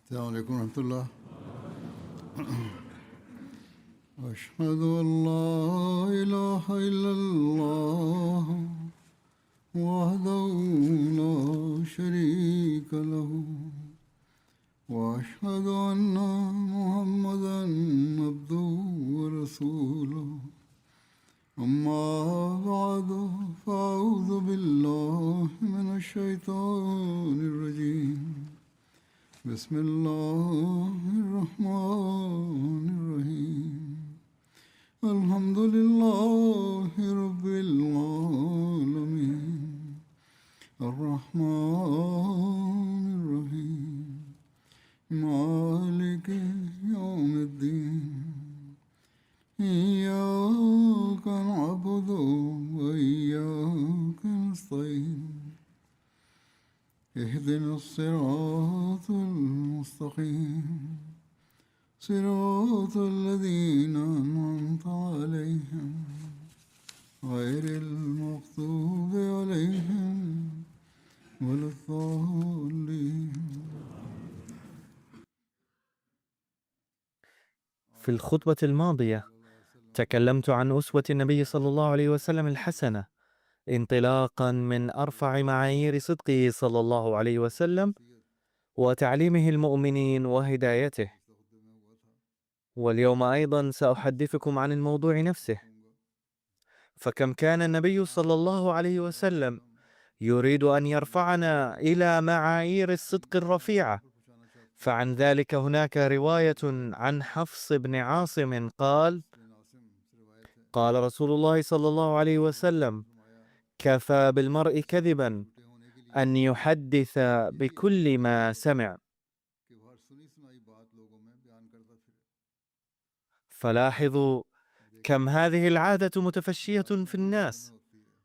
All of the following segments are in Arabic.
السلام عليكم ورحمة الله. أشهد أن لا إله إلا الله وحده لا شريك له وأشهد أن محمدا عبده ورسوله. أما بعد فأعوذ بالله من الشيطان الرجيم. بسم الله الرحمن الرحيم. الحمد لله رب العالمين الرحمن الرحيم مالك يوم الدين إياك نعبد وإياك نستعين اهدنا الصراط المستقيم صراط الذين أنعمت عليهم غير المغضوب عليهم ولا الضالين. في الخطبة الماضية تكلمت عن أسوة النبي صلى الله عليه وسلم الحسنة انطلاقا من أرفع معايير صدقه صلى الله عليه وسلم وتعليمه المؤمنين وهدايته. واليوم أيضا سأحدثكم عن الموضوع نفسه، فكم كان النبي صلى الله عليه وسلم يريد أن يرفعنا إلى معايير الصدق الرفيعة. فعن ذلك هناك رواية عن حفص بن عاصم قال: قال رسول الله صلى الله عليه وسلم: كفى بالمرء كذبا أن يحدث بكل ما سمع. فلاحظوا كم هذه العادة متفشية في الناس،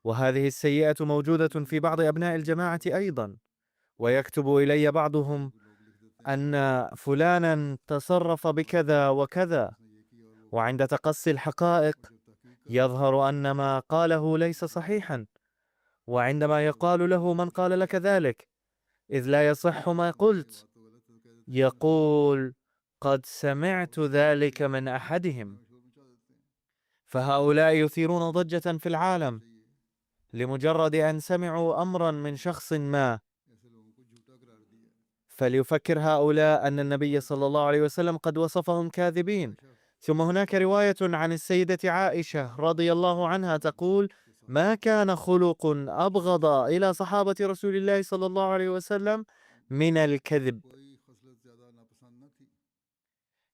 وهذه السيئة موجودة في بعض أبناء الجماعة أيضا. ويكتب إلي بعضهم أن فلانا تصرف بكذا وكذا، وعند تقصي الحقائق يظهر أن ما قاله ليس صحيحا. وعندما يقال له: من قال لك ذلك؟ إذ لا يصح ما قلت، يقول: قد سمعت ذلك من أحدهم. فهؤلاء يثيرون ضجة في العالم لمجرد أن سمعوا أمرا من شخص ما. فليفكر هؤلاء أن النبي صلى الله عليه وسلم قد وصفهم كاذبين. ثم هناك رواية عن السيدة عائشة رضي الله عنها تقول: ما كان خلق أبغض إلى صحابة رسول الله صلى الله عليه وسلم من الكذب.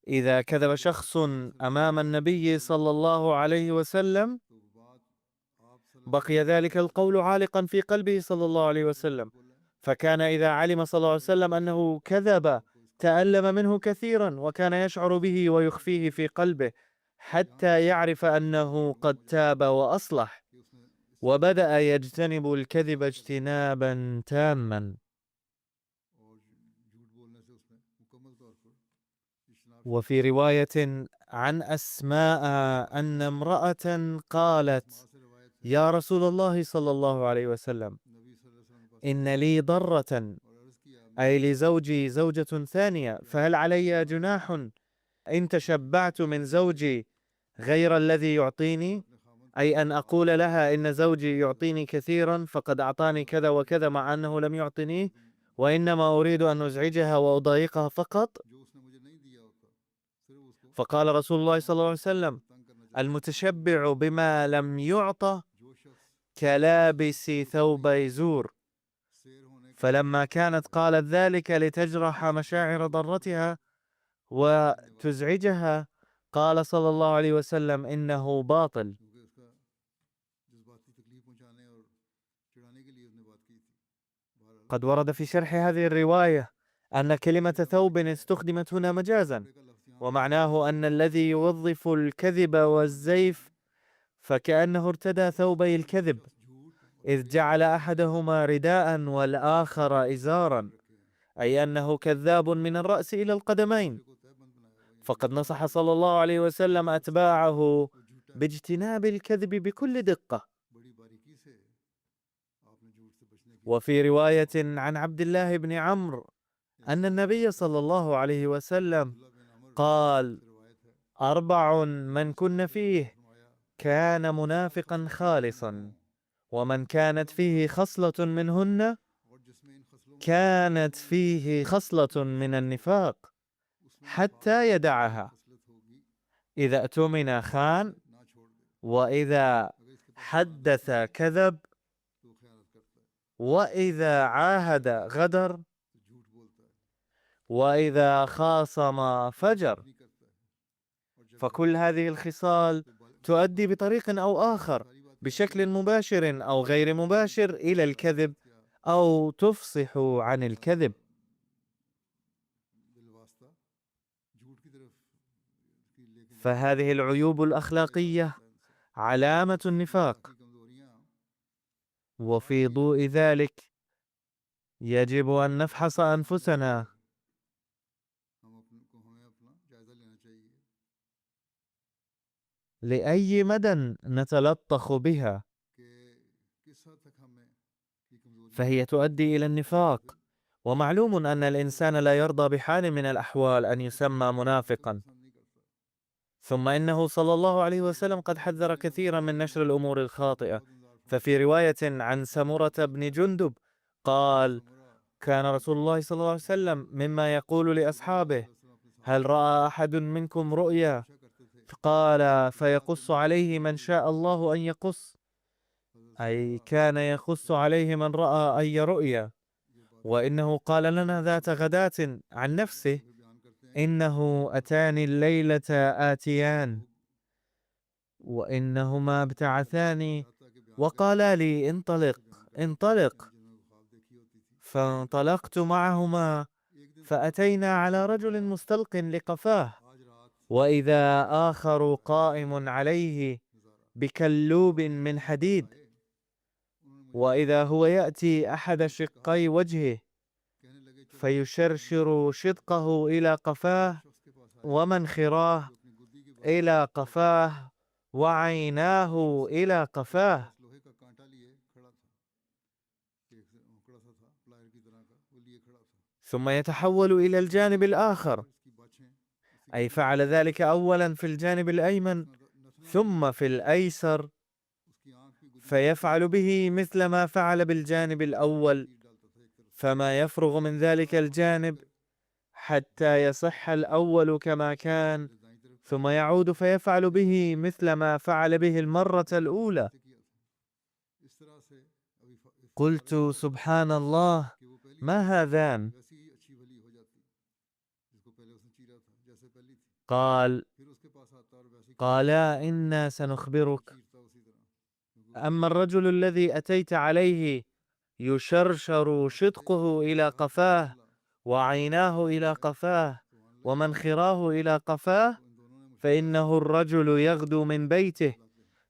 إذا كذب شخص أمام النبي صلى الله عليه وسلم بقي ذلك القول عالقا في قلبه صلى الله عليه وسلم، فكان إذا علم صلى الله عليه وسلم أنه كذب تألم منه كثيرا، وكان يشعر به ويخفيه في قلبه حتى يعرف أنه قد تاب وأصلح، وبدأ يجتنب الكذب اجتنابا تاما. وفي رواية عن أسماء أن امرأة قالت: يا رسول الله صلى الله عليه وسلم، إن لي ضرة، أي لزوجي زوجة ثانية، فهل علي جناح إن تشبعت من زوجي غير الذي يعطيني؟ أي أن أقول لها إن زوجي يعطيني كثيرا فقد أعطاني كذا وكذا مع أنه لم يعطنيه، وإنما أريد أن أزعجها وأضايقها فقط. فقال رسول الله صلى الله عليه وسلم: المتشبع بما لم يعطى كلابس ثوبي زور. فلما كانت قالت ذلك لتجرح مشاعر ضرتها وتزعجها، قال صلى الله عليه وسلم: إنه باطل. قد ورد في شرح هذه الرواية أن كلمة ثوب استخدمت هنا مجازا، ومعناه أن الذي يوظف الكذب والزيف فكأنه ارتدى ثوبي الكذب، إذ جعل أحدهما رداء والآخر إزارا، أي أنه كذاب من الرأس إلى القدمين. فقد نصح صلى الله عليه وسلم أتباعه باجتناب الكذب بكل دقة. وفي رواية عن عبد الله بن عمرو أن النبي صلى الله عليه وسلم قال: 4 من كن فيه كان منافقا خالصا، ومن كانت فيه خصلة منهن كانت فيه خصلة من النفاق حتى يدعها. إذا اؤتمن خان، وإذا حدث كذب، وإذا عاهد غدر، وإذا خاصم فجر. فكل هذه الخصال تؤدي بطريق أو آخر، بشكل مباشر أو غير مباشر، إلى الكذب أو تفصح عن الكذب. فهذه العيوب الأخلاقية علامة النفاق، وفي ضوء ذلك يجب أن نفحص أنفسنا لأي مدى نتلطخ بها، فهي تؤدي إلى النفاق. ومعلوم أن الإنسان لا يرضى بحال من الأحوال أن يسمى منافقا. ثم إنه صلى الله عليه وسلم قد حذر كثيرا من نشر الأمور الخاطئة. ففي رواية عن سمرة بن جندب قال: كان رسول الله صلى الله عليه وسلم مما يقول لأصحابه: هل رأى أحد منكم رؤيا؟ قال: فيقص عليه من شاء الله أن يقص، أي كان يقص عليه من رأى أي رؤيا. وإنه قال لنا ذات غداة عن نفسه: إنه أتاني الليلة آتيان، وإنهما ابتعثاني وقالا لي: انطلق انطلق. فانطلقت معهما، فأتينا على رجل مستلق لقفاه، وإذا آخر قائم عليه بكلوب من حديد، وإذا هو يأتي أحد شقي وجهه فيشرشر شدقه إلى قفاه، ومنخراه إلى قفاه، وعيناه إلى قفاه، ثم يتحول إلى الجانب الآخر، أي فعل ذلك أولا في الجانب الأيمن ثم في الأيسر، فيفعل به مثل ما فعل بالجانب الأول، فما يفرغ من ذلك الجانب حتى يصح الأول كما كان، ثم يعود فيفعل به مثل ما فعل به المرة الأولى. قلت: سبحان الله، ما هذان؟ قالا: إنا سنخبرك. أما الرجل الذي أتيت عليه يشرشر شدقه إلى قفاه، وعيناه إلى قفاه، ومنخراه إلى قفاه، فإنه الرجل يغدو من بيته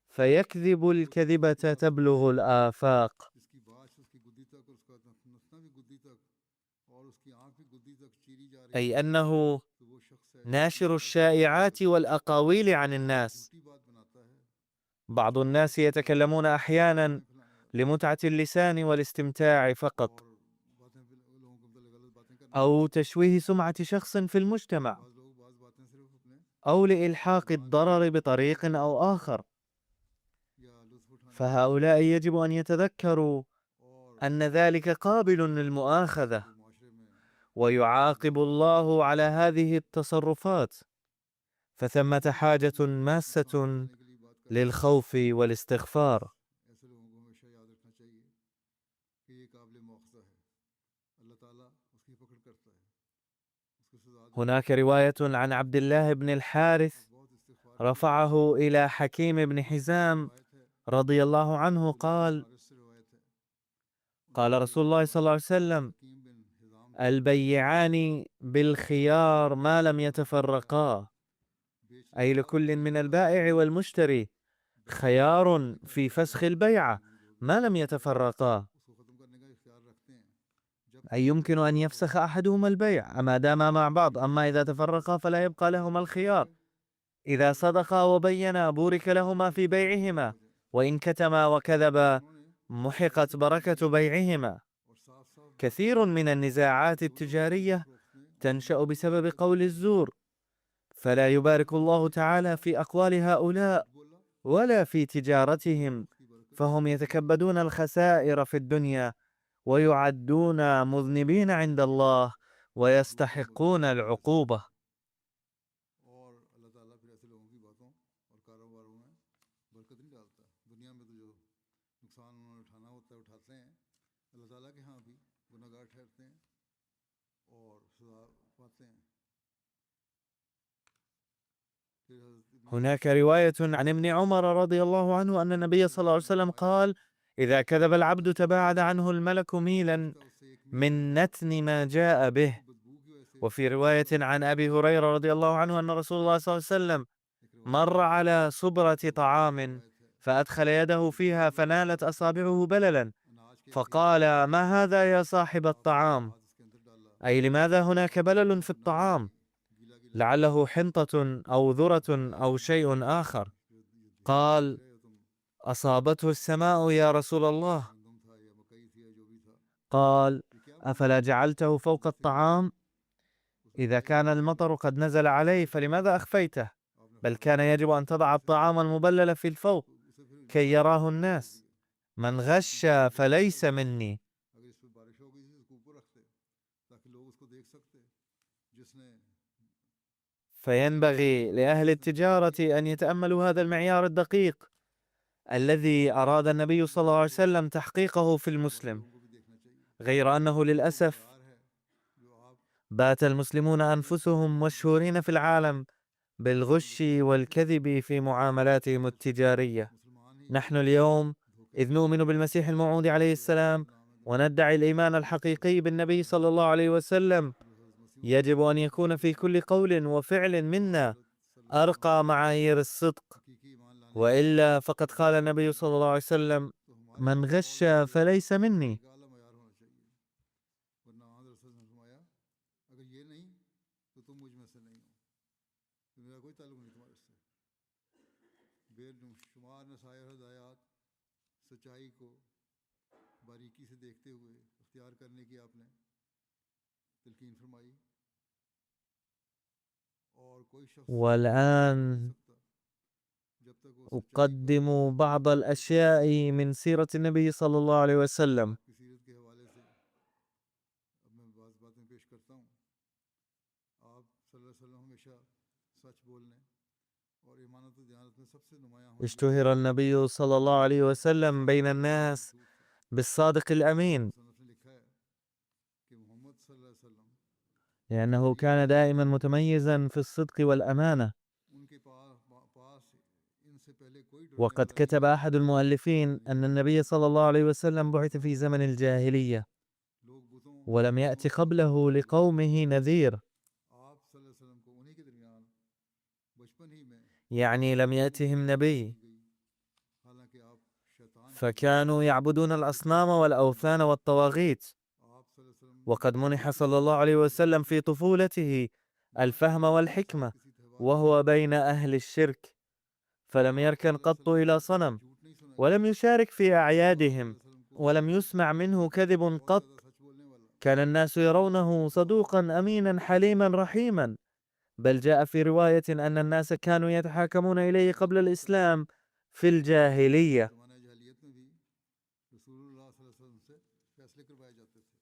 فيكذب الكذبة تبلغ الآفاق، أي أنه ناشر الشائعات والأقاويل عن الناس. بعض الناس يتكلمون أحيانا لمتعة اللسان والاستمتاع فقط، أو تشويه سمعة شخص في المجتمع، أو لإلحاق الضرر بطريق أو آخر. فهؤلاء يجب أن يتذكروا أن ذلك قابل للمؤاخذة، ويعاقب الله على هذه التصرفات. فثمة حاجة ماسة للخوف والاستغفار. هناك رواية عن عبد الله بن الحارث رفعه إلى حكيم بن حزام رضي الله عنه قال: قال رسول الله صلى الله عليه وسلم: البيعان بالخيار ما لم يتفرقا، أي لكل من البائع والمشتري خيار في فسخ البيعة ما لم يتفرقا، أي يمكن أن يفسخ أحدهما البيع ما داما مع بعض، أما إذا تفرقا فلا يبقى لهما الخيار. إذا صدقا وبينا بورك لهما في بيعهما، وإن كتما وكذبا محقت بركة بيعهما. كثير من النزاعات التجارية تنشأ بسبب قول الزور، فلا يبارك الله تعالى في أقوال هؤلاء ولا في تجارتهم، فهم يتكبدون الخسائر في الدنيا ويعدون مذنبين عند الله ويستحقون العقوبة. और अल्लाह ताला फिर ऐसे लोगों की बातों और कारोबारों में बरकत नहीं डालता। दुनिया में तो जो नुकसान उन्होंने उठाना होता है उठाते हैं, अल्लाह ताला के यहाँ भी गुनहगार ठहरते हैं और सजा पाते हैं। फिर هناك رواية عن ابن عمر رضي الله عنه أن النبي صلى الله عليه وسلم قال: إذا كذب العبد تباعد عنه الملك ميلا उससे एक من نتن ما جاء به. बदबू की वजह से وفي رواية عن أبي هريرة رضي الله عنه أن رسول الله صلى الله عليه وسلم مر على صبرة طعام فأدخل يده فيها فنالت أصابعه بللا، अनाज के فقال: ما هذا يا صاحب الطعام؟ हाथ इसके अंदर डाला, أي لماذا هناك बلل في الطعام؟ गीला गीला لعله حنطة أو ذرة أو شيء آخر. قال: रहे हो तुम, أصابته السماء يا رسول الله. गंदम था या मकई थी या जो भी था, قال: ये क्या أفلا جعلته فوق الطعام؟ إذا كان المطر قد نزل عليه فلماذا أخفيته؟ بل كان يجب أن تضع الطعام المبلل في الفوق उसे फिर كي يراه الناس. من غش فليس مني. अगर इस पर बारिश हो गई थी तो ऊपर रखते ताकि लोग उसको देख सकते, जिसने فينبغي لأهل التجارة أن يتأملوا هذا المعيار الدقيق الذي أراد النبي صلى الله عليه وسلم تحقيقه في المسلم. लोगों को भी देखना चाहिए। غير أنه للأسف यार है जो आप بات المسلمون أنفسهم مشهورين في العالم بالغش والكذب في معاملاتهم التجارية. मुसलमान ही نحن اليوم إذ نؤمن بالمسيح الموعود عليه السلام وندعي الإيمان الحقيقي بالنبي صلى الله عليه وسلم، يجب أن يكون في كل قول وفعل منا أرقى معايير الصدق، हकीकी ईमान लाने وإلا فقد قال النبي صلى الله عليه وسلم: तो हमारे من غش فليس مني. का आला मयार होना चाहिए, वरना हज़रत रसूल ने फरमाया अगर ये नहीं तो तुम मुझ में से नहीं हो, तो मेरा कोई ताल्लुक नहीं तुम्हारे से। बेशुमार नसायर हदायत सच्चाई को बारीकी से देखते हुए इख्तियार करने की आपने तलकीन फरमाई, और कोई शख्स والآن सकता जब तक वो सच्चाई أقدم بعض الأشياء من سيرة النبي صلى الله عليه وسلم. की सीरत के हवाले से अब मैं बात बातें पेश करता हूँ। आप सल्लल्लाहु अलैहि वसल्लम हमेशा सच बोलने और ईमानत व दयानत में सबसे नुमायां होने اشتهر النبي صلى الله عليه وسلم بين الناस بالصادق الأمين، सनफ ने लिखा है कि मोहम्मद सल्लल्लाहु अलैहि वसल्लम لأنه كان دائما متميزا في الصدق والأمانة. उनके पास इनसे पहले कोई डरने وقد वाला كتب أحد المؤلفين أن النبي صلى الله عليه وسلم بعث في زمن الجاهلية लोग बुतों ولم يأت قبله لقومه نذير، आप सल्लल्लाहु अलैहि वसल्लम को उन्हीं के दरमियान बचपन ही में يعني لم يأتهم نبي، गई, हालांकि आप शैतान فكانوا يعبدون الأصنام والأوثان والطواغيت. आप सल्लल्लाहु अलैहि वसल्लम وقد منح صلى الله عليه وسلم في طفولته الفهم والحكمة किसी त्यौहार وهو بين أهل الشرك، فلم يركن قط إلى صنم झूठ नहीं सुना, ولم يشارك في أعيادهم वसल्लम को ولم يسمع منه كذب قط. ज्यादा सच बोलने वाला, كان الناس يرونه صدوقا أمينا حليما رحيما، بل جاء في رواية أن الناس كانوا يتحاكمون إليه قبل الإسلام في الجاهلية. जमाना जहलियत में भी रसूलुल्लाह सल्लल्लाहु अलैहि वसल्लम से फैसले करवाए जाते थे।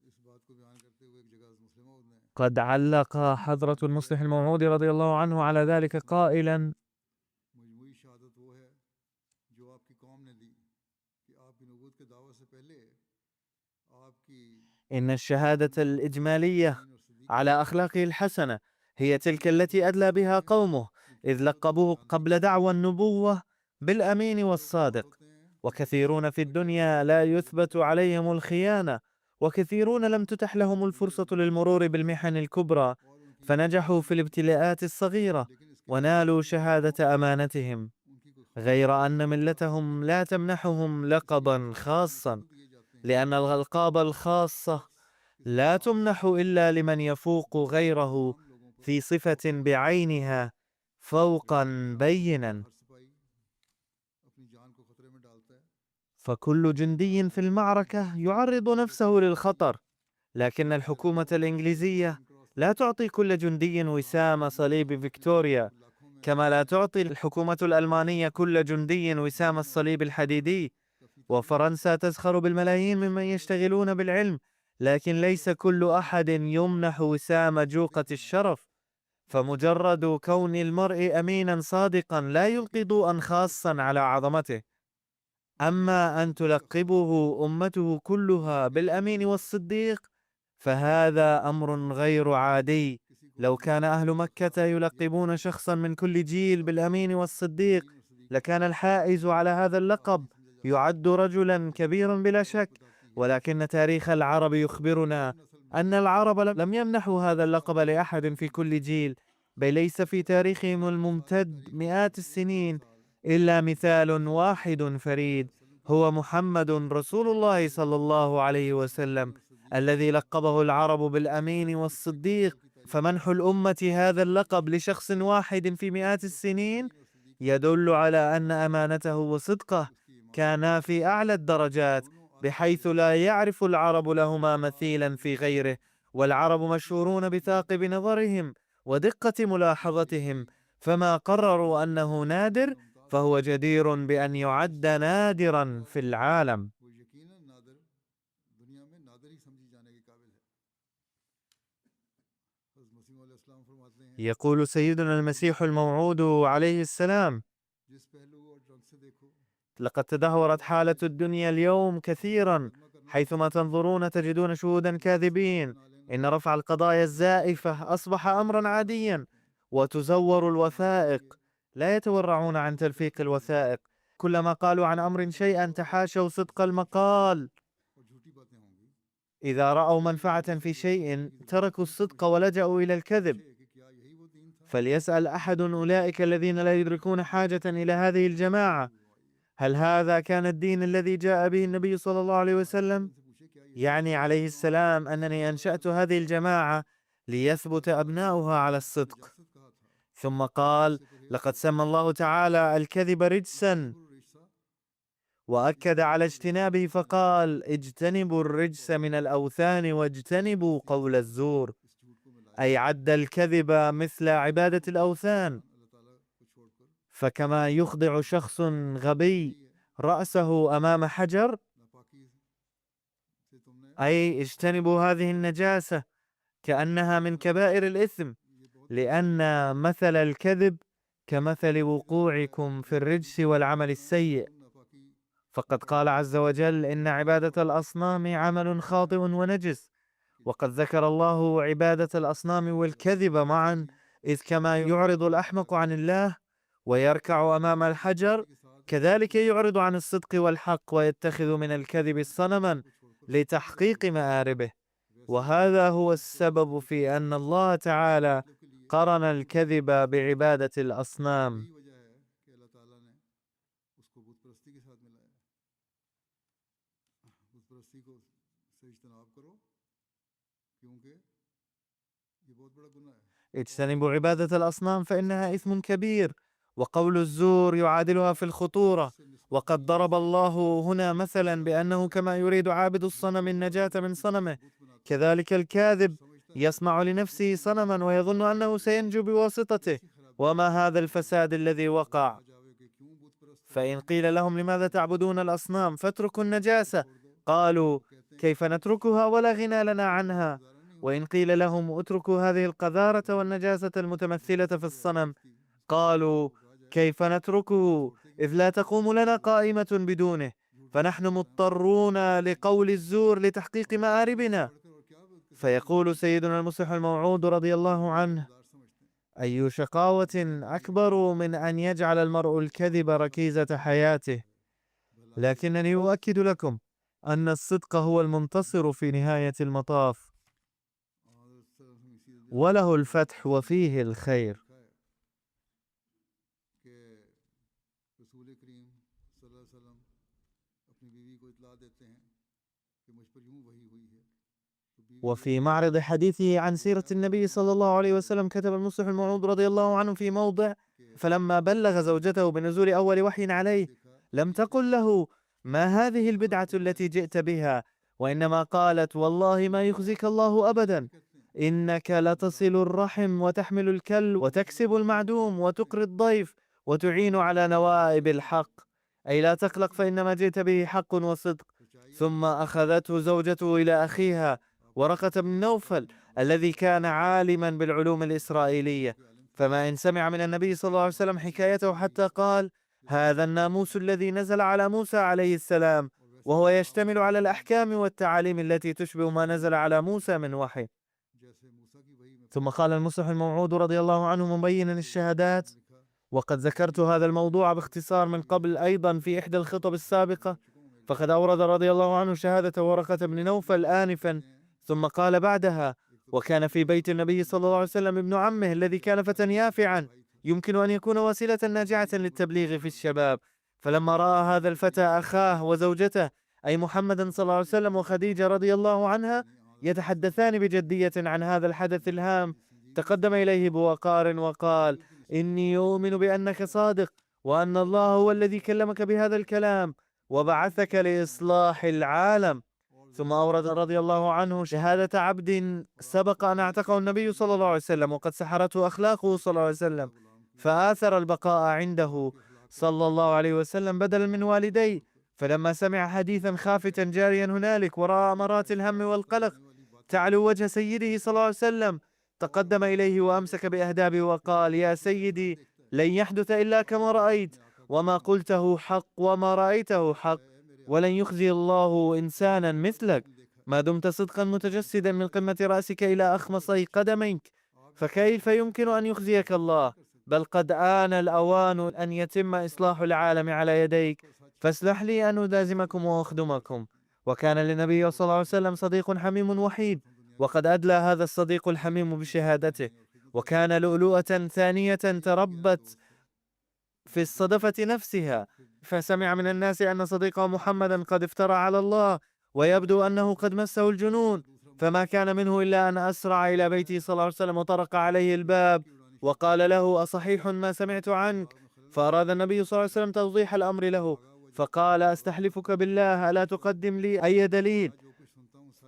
इस बात को बयान करते हुए एक जगह मुस्लिम ने قد علق حضرة المصلح الموعود رضي الله عنه على ذلك قائلا: मजमूई शहादत वो है जो आपकी कौम ने दी कि आपकी नबूवत के दावे से पहले आपकी إن الشهادة الإجمالية दीन और सदीक على أخلاقه الحسنة هي تلك التي أدلى بها قومه، إذ لقبوه قبل دعوى النبوة بالأمين والصادق. होते हैं, وكثيرون في الدنيا لا يثبت عليهم الخيانة، وكثيرون لم تتح لهم الفرصة للمرور بالمحن الكبرى और उनकी فنجحوا في الابتلاءات الصغيرة लेकिन इसके ونالوا شهادة أمانتهم، उनकी कोई غير أن ملتهم لا تمنحهم لقبا خاصا، दिए जाते हैं। لأن الألقاب الخاصة لا تمنح إلا لمن يفوق غيره आम लोगों पर في صفة بعينها فوقا بينا. हर सिपाही अपनी जान को खतरे में डालता है, فكل جندي في المعركة يعرض نفسه للخطر، لكن الحكومة الإنجليزية لا تعطي كل جندي وسام صليب فيكتوريا، كما لا تعطي الحكومة الألمانية كل جندي وسام الصليب الحديدي. وفرنسا تزخر بالملايين ممن يشتغلون بالعلم، لكن ليس كل أحد يمنح وسام جوقة الشرف. فمجرد كون المرء أمينا صادقا لا يلقي ضوءا خاصا على عظمته. أما أن تلقبه أمته كلها بالأمين والصديق فهذا أمر غير عادي. لو كان أهل مكة يلقبون شخصا من كل جيل بالأمين والصديق لكان الحائز على هذا اللقب يعد رجلا كبيرا بلا شك. ولكن تاريخ العرب يخبرنا أن العرب لم يمنحوا هذا اللقب لأحد في كل جيل، بل ليس في تاريخهم الممتد مئات السنين إلا مثال واحد فريد، هو محمد رسول الله صلى الله عليه وسلم، الذي لقبه العرب بالأمين والصديق. فمنح الأمة هذا اللقب لشخص واحد في مئات السنين يدل على أن أمانته وصدقه كانا في أعلى الدرجات، بحيث لا يعرف العرب لهما مثيلا في غيره. والعرب مشهورون بثاقب نظرهم ودقة ملاحظتهم، فما قرروا أنه نادر فهو جدير بأن يعد نادرا في العالم. يقول سيدنا المسيح الموعود عليه السلام: لقد تدهورت حالة الدنيا اليوم كثيرا، حيثما تنظرون تجدون شهودا كاذبين. إن رفع القضايا الزائفة أصبح أمرا عاديا، وتزور الوثائق، لا يتورعون عن تلفيق الوثائق. كلما قالوا عن أمر شيئا تحاشوا صدق المقال. إذا رأوا منفعة في شيء تركوا الصدق ولجأوا إلى الكذب. فليسأل أحد أولئك الذين لا يدركون حاجة إلى هذه الجماعة: هل هذا كان الدين الذي جاء به النبي صلى الله عليه وسلم؟ يعني عليه السلام أنني أنشأت هذه الجماعة ليثبت أبناؤها على الصدق. ثم قال: لقد سمى الله تعالى الكذب رجسا، وأكد على اجتنابه فقال: اجتنبوا الرجس من الأوثان واجتنبوا قول الزور، أي عد الكذب مثل عبادة الأوثان. فكما يخضع شخص غبي رأسه أمام حجر، أي اجتنبوا هذه النجاسة كأنها من كبائر الإثم، لأن مثل الكذب كمثل وقوعكم في الرجس والعمل السيء. فقد قال عز وجل: إن عبادة الأصنام عمل خاطئ ونجس. وقد ذكر الله عبادة الأصنام والكذب معا، إذ كما يعرض الأحمق عن الله ويركع أمام الحجر، كذلك يعرض عن الصدق والحق ويتخذ من الكذب صنما لتحقيق مآربه. وهذا هو السبب في أن الله تعالى قرن الكذب بعبادة الأصنام. اجتنبوا عبادة الأصنام فإنها إثم كبير، وقول الزور يعادلها في الخطورة. وقد ضرب الله هنا مثلا بأنه كما يريد عابد الصنم النجاة من صنمه، كذلك الكاذب يصنع لنفسه صنما ويظن أنه سينجو بواسطته. وما هذا الفساد الذي وقع؟ فإن قيل لهم: لماذا تعبدون الأصنام؟ فاتركوا النجاسة. قالوا: كيف نتركها ولا غنى لنا عنها؟ وإن قيل لهم: اتركوا هذه القذارة والنجاسة المتمثلة في الصنم، قالوا: كيف نتركه إذ لا تقوم لنا قائمة بدونه، فنحن مضطرون لقول الزور لتحقيق مآربنا. فيقول سيدنا المصلح الموعود رضي الله عنه: أي شقاوة أكبر من أن يجعل المرء الكذب ركيزة حياته. لكنني أؤكد لكم أن الصدق هو المنتصر في نهاية المطاف، وله الفتح وفيه الخير. وفي معرض حديثه عن سيرة النبي صلى الله عليه وسلم كتب المصلح الموعود رضي الله عنه في موضع: فلما بلغ زوجته بنزول أول وحي عليه لم تقل له: ما هذه البدعة التي جئت بها؟ وإنما قالت: والله ما يخزيك الله أبدا، إنك لتصل الرحم وتحمل الكل وتكسب المعدوم وتقري الضيف وتعين على نوائب الحق، أي لا تقلق فإن ما جئت به حق وصدق. ثم أخذته زوجته إلى أخيها ورقة بن نوفل الذي كان عالما بالعلوم الإسرائيلية، فما إن سمع من النبي صلى الله عليه وسلم حكايته حتى قال: هذا الناموس الذي نزل على موسى عليه السلام، وهو يشتمل على الأحكام والتعاليم التي تشبه ما نزل على موسى من وحي. ثم قال المصلح الموعود رضي الله عنه مبينا الشهادات: وقد ذكرت هذا الموضوع باختصار من قبل أيضا في إحدى الخطب السابقة، فقد أورد رضي الله عنه شهادة ورقة بن نوفل آنفا، ثم قال بعدها: وكان في بيت النبي صلى الله عليه وسلم ابن عمه الذي كان فتى يافعا يمكن أن يكون وسيلة ناجعة للتبليغ في الشباب، فلما رأى هذا الفتى أخاه وزوجته أي محمدا صلى الله عليه وسلم وخديجة رضي الله عنها يتحدثان بجدية عن هذا الحدث الهام، تقدم إليه بوقار وقال: إني أؤمن بأنك صادق، وأن الله هو الذي كلمك بهذا الكلام وبعثك لإصلاح العالم. ثم أورد رضي الله عنه شهادة عبد سبق أن اعتقه النبي صلى الله عليه وسلم وقد سحرته أخلاقه صلى الله عليه وسلم، فآثر البقاء عنده صلى الله عليه وسلم بدلا من والديه، فلما سمع حديثا خافتا جاريا هنالك ورأى أمرات الهم والقلق تعلو وجه سيده صلى الله عليه وسلم، تقدم إليه وأمسك بأهدابه وقال: يا سيدي، لن يحدث إلا كما رأيت، وما قلته حق وما رأيته حق، ولن يخزي الله إنسانا مثلك، ما دمت صدقا متجسدا من قمة رأسك إلى أخمصي قدميك، فكيف يمكن أن يخزيك الله؟ بل قد آن الأوان أن يتم إصلاح العالم على يديك، فاسلح لي أن ألازمكم وأخدمكم. وكان للنبي صلى الله عليه وسلم صديق حميم وحيد، وقد أدلى هذا الصديق الحميم بشهادته، وكان لؤلؤة ثانية تربت في الصدفة نفسها، فسمع من الناس أن صديقه محمدا قد افترى على الله، ويبدو أنه قد مسه الجنون، فما كان منه إلا أن أسرع إلى بيته صلى الله عليه وسلم وطرق عليه الباب وقال له: أصحيح ما سمعت عنك؟ فأراد النبي صلى الله عليه وسلم توضيح الأمر له، فقال: أستحلفك بالله ألا تقدم لي أي دليل،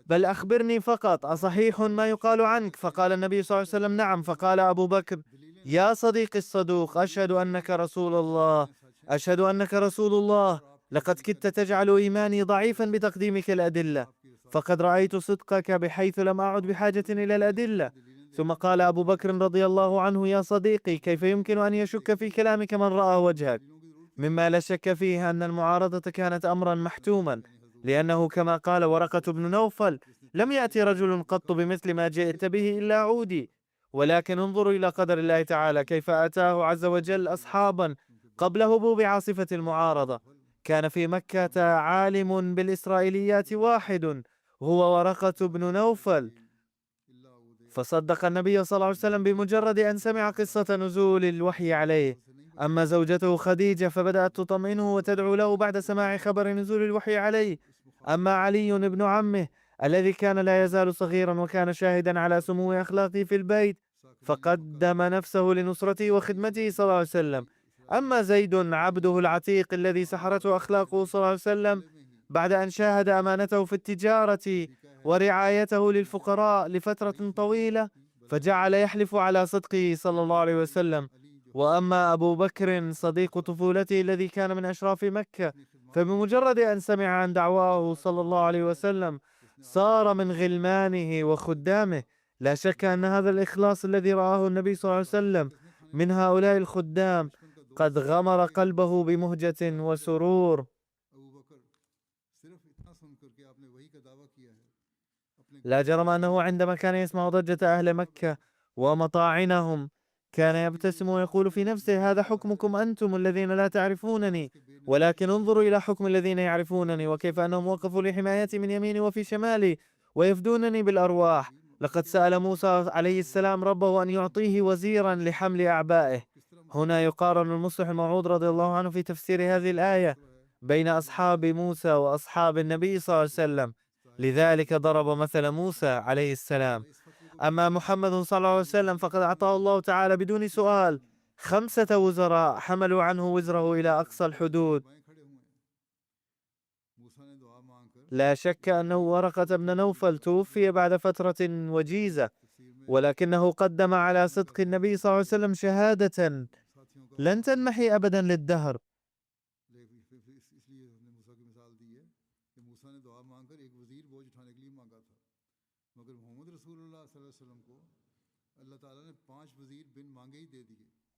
بل أخبرني فقط، أصحيح ما يقال عنك؟ فقال النبي صلى الله عليه وسلم: نعم. فقال أبو بكر: يا صديقي الصدوق، أشهد أنك رسول الله، أشهد أنك رسول الله، لقد كدت تجعل إيماني ضعيفا بتقديمك الأدلة، فقد رأيت صدقك بحيث لم أعد بحاجة إلى الأدلة. ثم قال أبو بكر رضي الله عنه: يا صديقي، كيف يمكن أن يشك في كلامك من رأى وجهك؟ مما لا شك فيه أن المعارضة كانت أمرا محتوما، لأنه كما قال ورقة بن نوفل: لم يأتي رجل قط بمثل ما جئت به إلا عودي. ولكن انظروا إلى قدر الله تعالى كيف آتاه عز وجل أصحابا قبل هبوب عاصفة المعارضة. كان في مكة عالم بالإسرائيليات واحد هو ورقة بن نوفل، فصدق النبي صلى الله عليه وسلم بمجرد أن سمع قصة نزول الوحي عليه. أما زوجته خديجة فبدأت تطمئنه وتدعو له بعد سماع خبر نزول الوحي عليه. أما علي ابن عمه الذي كان لا يزال صغيرا وكان شاهدا على سمو أخلاقه في البيت، فقدم نفسه لنصرته وخدمته صلى الله عليه وسلم. أما زيد عبده العتيق الذي سحرته أخلاقه صلى الله عليه وسلم بعد أن شاهد أمانته في التجارة ورعايته للفقراء لفترة طويلة، فجعل يحلف على صدقه صلى الله عليه وسلم. وأما أبو بكر صديق طفولته الذي كان من أشراف مكة، فبمجرد أن سمع عن دعواه صلى الله عليه وسلم صار من غلمانه وخدامه. لا شك أن هذا الإخلاص الذي رآه النبي صلى الله عليه وسلم من هؤلاء الخدام قد غمر قلبه بمهجة وسرور. لا جرم أنه عندما كان يسمع ضجة أهل مكة ومطاعنهم كان يبتسم ويقول في نفسه: هذا حكمكم أنتم الذين لا تعرفونني، ولكن انظروا إلى حكم الذين يعرفونني، وكيف أنهم وقفوا لحمايتي من يميني وفي شمالي ويفدونني بالأرواح. لقد سأل موسى عليه السلام ربه أن يعطيه وزيرا لحمل أعبائه. هنا يقارن المصلح الموعود رضي الله عنه في تفسير هذه الآية بين أصحاب موسى وأصحاب النبي صلى الله عليه وسلم، لذلك ضرب مثل موسى عليه السلام. أما محمد صلى الله عليه وسلم فقد أعطاه الله تعالى بدون سؤال 5 وزراء حملوا عنه وزره إلى أقصى الحدود، لا شك أنه ورقة بن نوفل توفي بعد فترة وجيزة، ولكنه قدم على صدق النبي صلى الله عليه وسلم شهادة لن تنمحي أبدا للدهر.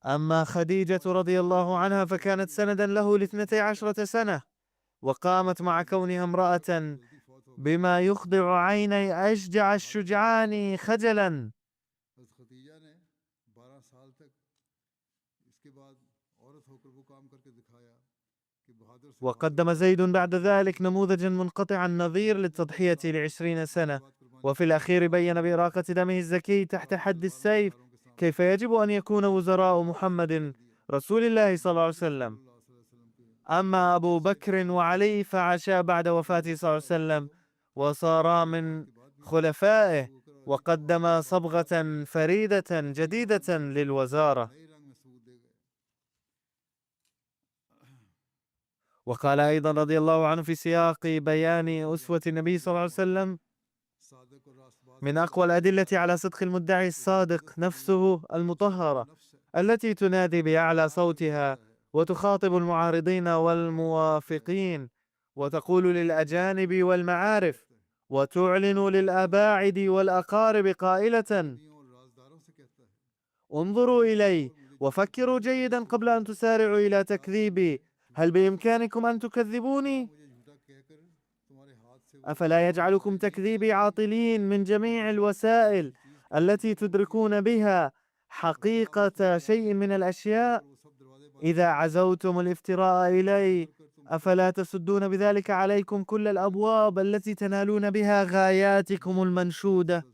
أما خديجة رضي الله عنها فكانت سندا له ل12 سنة، وقامت مع كونها امرأة بما يخضع عيني أشجع الشجعان خجلا. وقدم زيد بعد ذلك نموذجا منقطع النظير للتضحية ل20 سنة، وفي الأخير بين بإراقة دمه الزكي تحت حد السيف كيف يجب أن يكون وزراء محمد رسول الله صلى الله عليه وسلم. أما أبو بكر وعلي فعاشا بعد وفاته صلى الله عليه وسلم وصارا من خلفائه، وقدم صبغة فريدة جديدة للوزارة. وقال أيضا رضي الله عنه في سياق بيان أسوة النبي صلى الله عليه وسلم: من أقوى الأدلة على صدق المدعي الصادق نفسه المطهرة التي تنادي بأعلى صوتها وتخاطب المعارضين والموافقين، وتقول للأجانب والمعارف، وتعلن للأباعد والأقارب قائلة: انظروا إلي وفكروا جيدا قبل أن تسارعوا إلى تكذيبي، هل بإمكانكم أن تكذبوني؟ أفلا يجعلكم تكذيبي عاطلين من جميع الوسائل التي تدركون بها حقيقة شيء من الأشياء؟ إذا عزوتم الافتراء إلي أفلا تسدون بذلك عليكم كل الأبواب التي تنالون بها غاياتكم المنشودة؟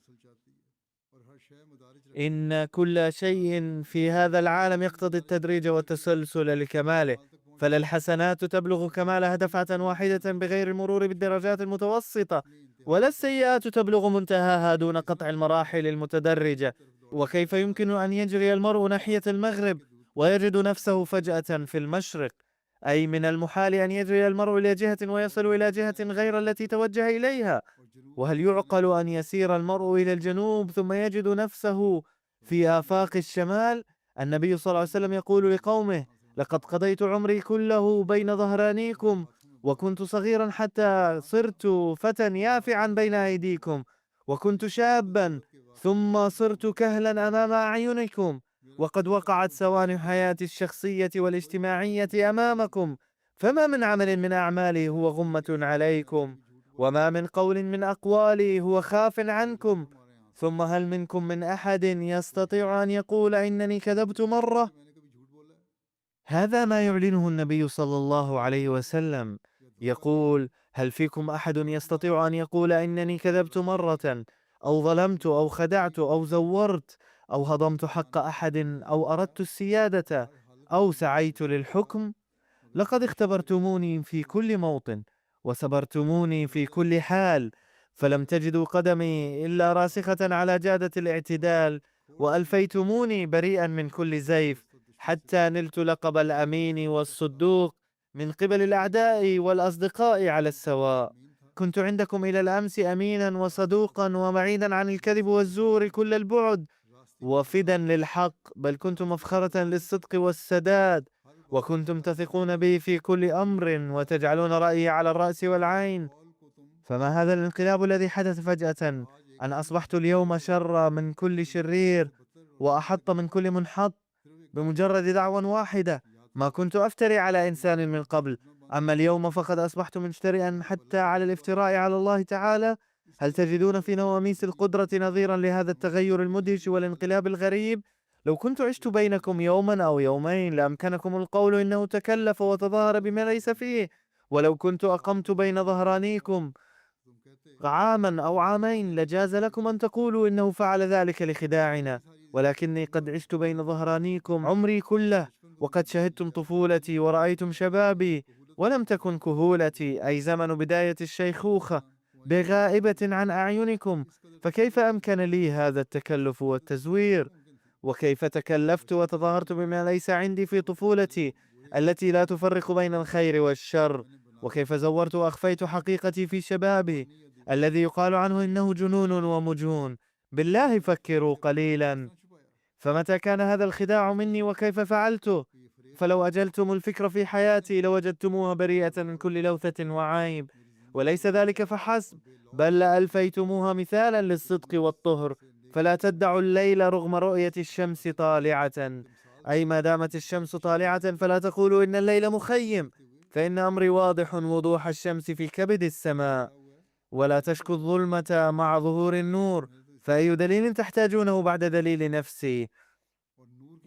إن كل شيء في هذا العالم يقتضي التدريج والتسلسل لكماله، فلا الحسنات تبلغ كمالها دفعة واحدة بغير المرور بالدرجات المتوسطة، ولا السيئات تبلغ منتهاها دون قطع المراحل المتدرجة. وكيف يمكن أن يجري المرء ناحية المغرب ويجد نفسه فجأة في المشرق؟ أي من المحال أن يجري المرء إلى جهة ويصل إلى جهة غير التي توجه إليها. وهل يعقل أن يسير المرء إلى الجنوب ثم يجد نفسه في آفاق الشمال؟ النبي صلى الله عليه وسلم يقول لقومه: لقد قضيت عمري كله بين ظهرانيكم، وكنت صغيرا حتى صرت فتى يافعا بين أيديكم، وكنت شابا ثم صرت كهلا أمام أعينكم، وقد وقعت سوانح حياتي الشخصية والاجتماعية أمامكم، فما من عمل من أعمالي هو غمة عليكم، وما من قول من أقوالي هو خاف عنكم. ثم هل منكم من أحد يستطيع أن يقول إنني كذبت مرة؟ هذا ما يعلنه النبي صلى الله عليه وسلم، يقول: هل فيكم أحد يستطيع أن يقول إنني كذبت مرة، أو ظلمت أو خدعت أو زورت أو هضمت حق أحد أو أردت السيادة أو سعيت للحكم؟ لقد اختبرتموني في كل موطن وسبرتموني في كل حال، فلم تجدوا قدمي إلا راسخة على جادة الاعتدال، وألفيتموني بريئا من كل زيف، حتى نلت لقب الأمين والصدوق من قبل الأعداء والأصدقاء على السواء. كنت عندكم إلى الأمس أمينا وصدوقا ومعيدا عن الكذب والزور كل البعد، وفدا للحق، بل كنت مفخرة للصدق والسداد، وكنتم تثقون بي في كل أمر وتجعلون رأيي على الرأس والعين. فما هذا الانقلاب الذي حدث فجأة، أن أصبحت اليوم شر من كل شرير وأحط من كل منحط بمجرد دعوة واحدة؟ ما كنت أفتري على إنسان من قبل، أما اليوم فقد أصبحت مجترئا حتى على الافتراء على الله تعالى. هل تجدون في نواميس القدرة نظيرا لهذا التغير المدهش والانقلاب الغريب؟ لو كنت عشت بينكم يوما أو يومين لأمكنكم القول إنه تكلف وتظاهر بما ليس فيه، ولو كنت أقمت بين ظهرانيكم عاما أو عامين لجاز لكم أن تقولوا إنه فعل ذلك لخداعنا، ولكني قد عشت بين ظهرانيكم عمري كله، وقد شهدتم طفولتي ورأيتم شبابي، ولم تكن كهولتي أي زمن بداية الشيخوخة بغائبة عن أعينكم، فكيف أمكن لي هذا التكلف والتزوير؟ وكيف تكلفت وتظاهرت بما ليس عندي في طفولتي التي لا تفرق بين الخير والشر؟ وكيف زورت وأخفيت حقيقتي في شبابي الذي يقال عنه إنه جنون ومجون. بالله فكروا قليلا، فمتى كان هذا الخداع مني وكيف فعلته؟ فلو أجلتم الفكر في حياتي لوجدتموها بريئة من كل لوثة وعيب. وليس ذلك فحسب، بل لألفيتموها مثالا للصدق والطهر. فلا تدعوا الليل رغم رؤية الشمس طالعة، أي ما دامت الشمس طالعة فلا تقولوا إن الليل مخيم، فإن أمري واضح وضوح الشمس في كبد السماء. ولا تشكوا الظلمة مع ظهور النور، فأي دليل تحتاجونه بعد دليل نفسي؟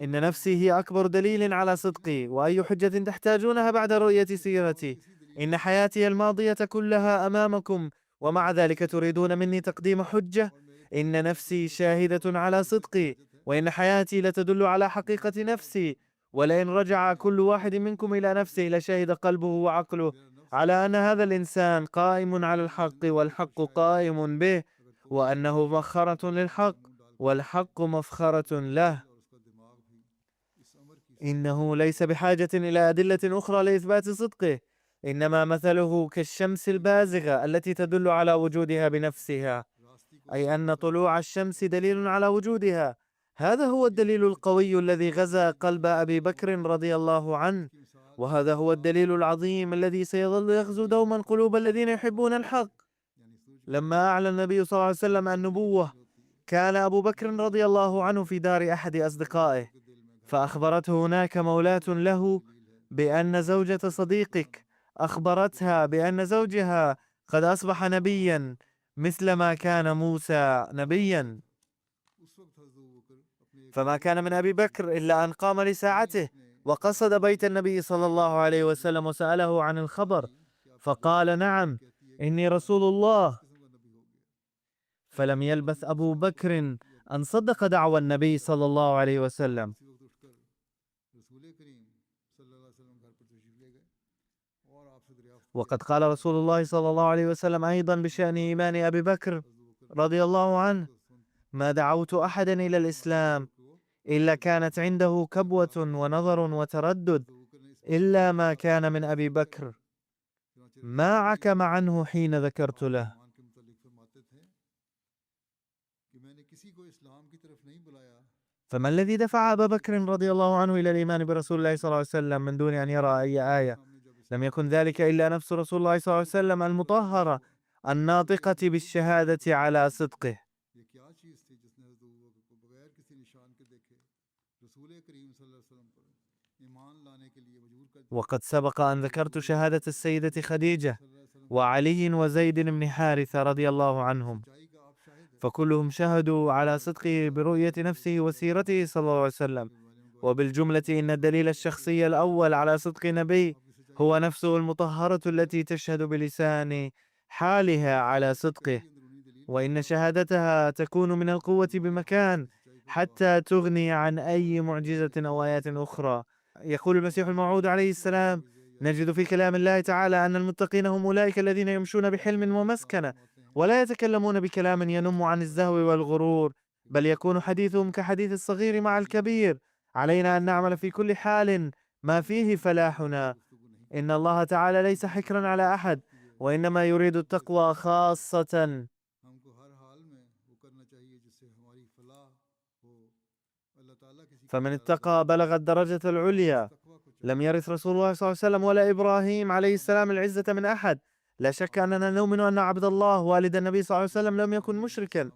إن نفسي هي أكبر دليل على صدقي، وأي حجة تحتاجونها بعد رؤية سيرتي؟ إن حياتي الماضية كلها أمامكم، ومع ذلك تريدون مني تقديم حجة؟ إن نفسي شاهدة على صدقي، وإن حياتي لتدل على حقيقة نفسي. ولئن رجع كل واحد منكم إلى نفسه لشهد قلبه وعقله على أن هذا الإنسان قائم على الحق والحق قائم به، وأنه مفخرة للحق والحق مفخرة له. إنه ليس بحاجة إلى أدلة أخرى لإثبات صدقه، إنما مثله كالشمس البازغة التي تدل على وجودها بنفسها، أي أن طلوع الشمس دليل على وجودها. هذا هو الدليل القوي الذي غزا قلب أبي بكر رضي الله عنه، وهذا هو الدليل العظيم الذي سيظل يغزو دوما قلوب الذين يحبون الحق. لما أعلن النبي صلى الله عليه وسلم النبوة، كان أبو بكر رضي الله عنه في دار أحد أصدقائه، فأخبرته هناك مولاة له بأن زوجة صديقك أخبرتها بأن زوجها قد أصبح نبيا مثل ما كان موسى نبيا. فما كان من أبي بكر إلا أن قام لساعته وقصد بيت النبي صلى الله عليه وسلم وسأله عن الخبر، فقال: نعم، إني رسول الله. فلم يلبث أبو بكر أن صدق دعوى النبي صلى الله عليه وسلم. وقد قال رسول الله صلى الله عليه وسلم أيضا بشأن إيمان أبي بكر رضي الله عنه: ما دعوت أحدا إلى الإسلام إلا كانت عنده كبوة ونظر وتردد إلا ما كان من أبي بكر، ما عكم عنه حين ذكرت له. فما الذي دفع أبا بكر رضي الله عنه إلى الإيمان برسول الله صلى الله عليه وسلم من دون أن يرى أي آية؟ لم يكن ذلك إلا نفس رسول الله صلى الله عليه وسلم المطهرة الناطقة بالشهادة على صدقه. وقد سبق أن ذكرت شهادة السيدة خديجة وعلي وزيد بن حارثة رضي الله عنهم، فكلهم شهدوا على صدقه برؤية نفسه وسيرته صلى الله عليه وسلم. وبالجملة إن الدليل الشخصي الأول على صدق نبي هو نفسه المطهرة التي تشهد بلسان حالها على صدقه، وإن شهادتها تكون من القوة بمكان حتى تغني عن أي معجزة أو آيات أخرى. يقول المسيح الموعود عليه السلام: نجد في كلام الله تعالى أن المتقين هم أولئك الذين يمشون بحلم ومسكنة ولا يتكلمون بكلام ينم عن الزهو والغرور، بل يكون حديثهم كحديث الصغير مع الكبير. علينا أن نعمل في كل حال ما فيه فلاحنا. إن الله تعالى ليس حكرا على أحد، وإنما يريد التقوى خاصة. فمن اتقى بلغ الدرجة العليا. لم يرث رسول الله صلى الله عليه وسلم ولا إبراهيم عليه السلام العزة من أحد. لا شك أننا نؤمن أن عبد الله والد النبي صلى الله عليه وسلم لم يكن مشركا،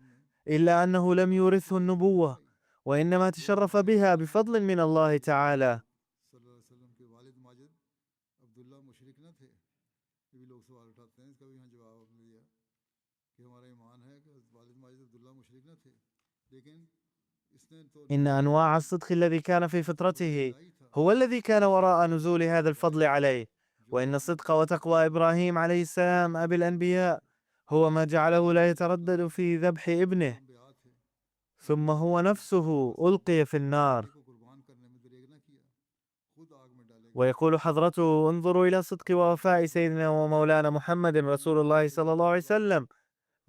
إلا أنه لم يورثه النبوة، وإنما تشرف بها بفضل من الله تعالى. إن أنواع الصدق الذي كان في فطرته هو الذي كان وراء نزول هذا الفضل عليه. وإن الصدق وتقوى إبراهيم عليه السلام أبي الأنبياء هو ما جعله لا يتردد في ذبح ابنه، ثم هو نفسه ألقي في النار. ويقول حضرته: انظروا إلى صدق ووفاء سيدنا ومولانا محمد رسول الله صلى الله عليه وسلم،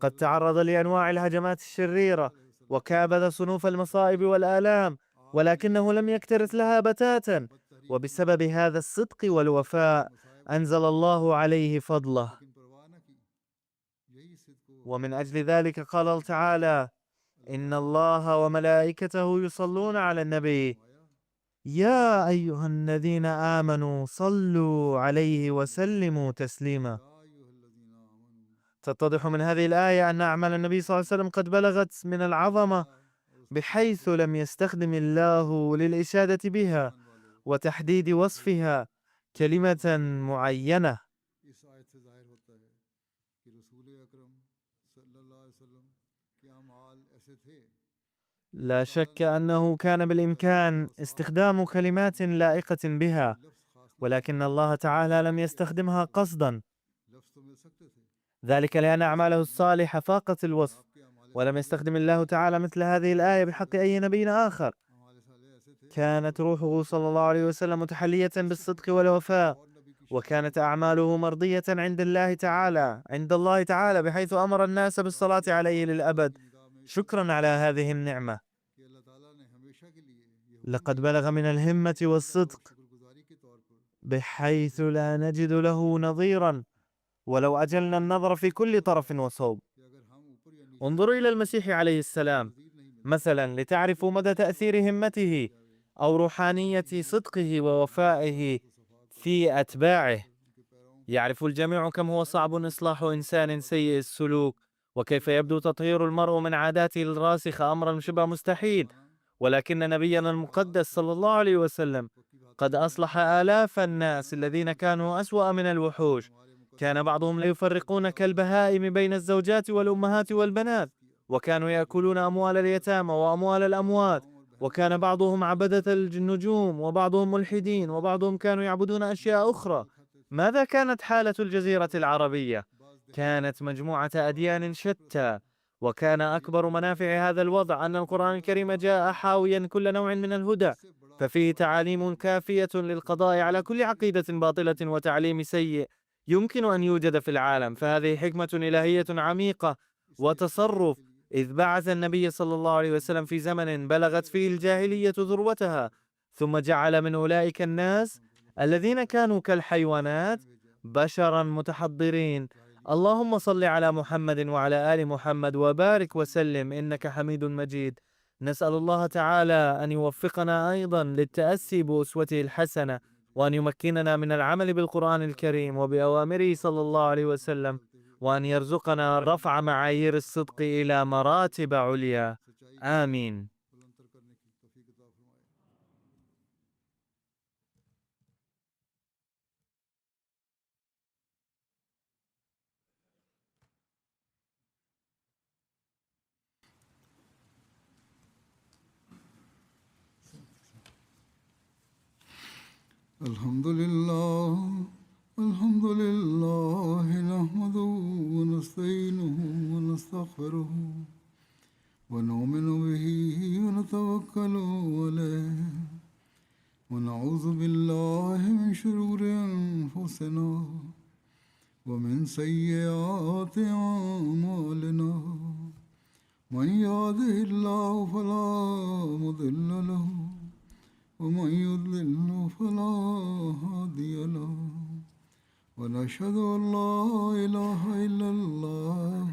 قد تعرض لأنواع الهجمات الشريرة وكابد صنوف المصائب والآلام، ولكنه لم يكترث لها بتاتا. وبسبب هذا الصدق والوفاء أنزل الله عليه فضله. ومن أجل ذلك قال الله تعالى: إن الله وملائكته يصلون على النبي يا أيها الذين آمنوا صلوا عليه وسلموا تسليما. تتضح من هذه الآية أن أعمال النبي صلى الله عليه وسلم قد بلغت من العظمة بحيث لم يستخدم الله للإشادة بها وتحديد وصفها كلمة معينة. لا شك أنه كان بالإمكان استخدام كلمات لائقة بها، ولكن الله تعالى لم يستخدمها قصدا، ذلك لأن أعماله الصالحة فاقت الوصف، ولم يستخدم الله تعالى مثل هذه الآية بحق أي نبي آخر. كانت روحه صلى الله عليه وسلم متحلية بالصدق والوفاء، وكانت أعماله مرضية عند الله تعالى بحيث أمر الناس بالصلاة عليه للأبد شكرا على هذه النعمة. لقد بلغ من الهمة والصدق بحيث لا نجد له نظيرا ولو أجلنا النظر في كل طرف وصوب. انظروا إلى المسيح عليه السلام مثلا لتعرفوا مدى تأثير همته أو روحانية صدقه ووفائه في أتباعه. يعرف الجميع كم هو صعب إصلاح إنسان سيء السلوك، وكيف يبدو تطهير المرء من عاداته الراسخة أمرا شبه مستحيل، ولكن نبينا المقدس صلى الله عليه وسلم قد أصلح آلاف الناس الذين كانوا أسوأ من الوحوش. كان بعضهم لا يفرقون كالبهائم بين الزوجات والأمهات والبنات، وكانوا يأكلون أموال اليتامى وأموال الأموات، وكان بعضهم عبدة النجوم وبعضهم ملحدين وبعضهم كانوا يعبدون أشياء أخرى. ماذا كانت حالة الجزيرة العربية؟ كانت مجموعة أديان شتى، وكان أكبر منافع هذا الوضع أن القرآن الكريم جاء حاويا كل نوع من الهدى، ففيه تعاليم كافية للقضاء على كل عقيدة باطلة وتعليم سيء يمكن أن يوجد في العالم. فهذه حكمة إلهية عميقة وتصرف، إذ بعث النبي صلى الله عليه وسلم في زمن بلغت فيه الجاهلية ذروتها، ثم جعل من أولئك الناس الذين كانوا كالحيوانات بشرا متحضرين. اللهم صل على محمد وعلى آل محمد وبارك وسلم إنك حميد مجيد. نسأل الله تعالى أن يوفقنا أيضا للتأسي بأسوته الحسنة، وأن يمكننا من العمل بالقرآن الكريم وبأوامره صلى الله عليه وسلم، وأن يرزقنا رفع معايير الصدق إلى مراتب عليا. آمين. الحمد لله نحمده ونستعينه ونستغفره ونؤمن به ونتوكل عليه ونعوذ بالله من شرور أنفسنا ومن سيئات أعمالنا. من يهده الله فلا مضل له ومن يضلل فلا هادي له. ونشهد أن لا إله إلا الله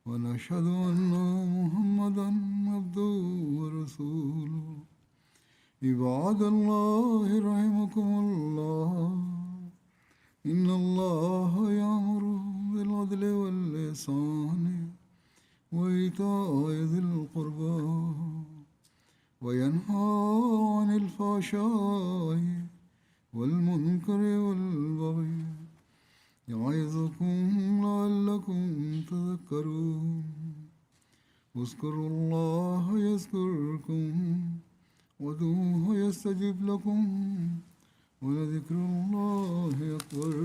ونشهد أن محمدا عبده ورسوله. عباد الله رحمكم الله، إن الله يأمر بالعدل والإحسان وإيتاء ذي القربى وينهى عن الفحشاء والمنكر والبغي يعظكم لعلكم تذكرون. اذكروا الله يذكركم وادعوه يستجب لكم ولذكر الله أكبر.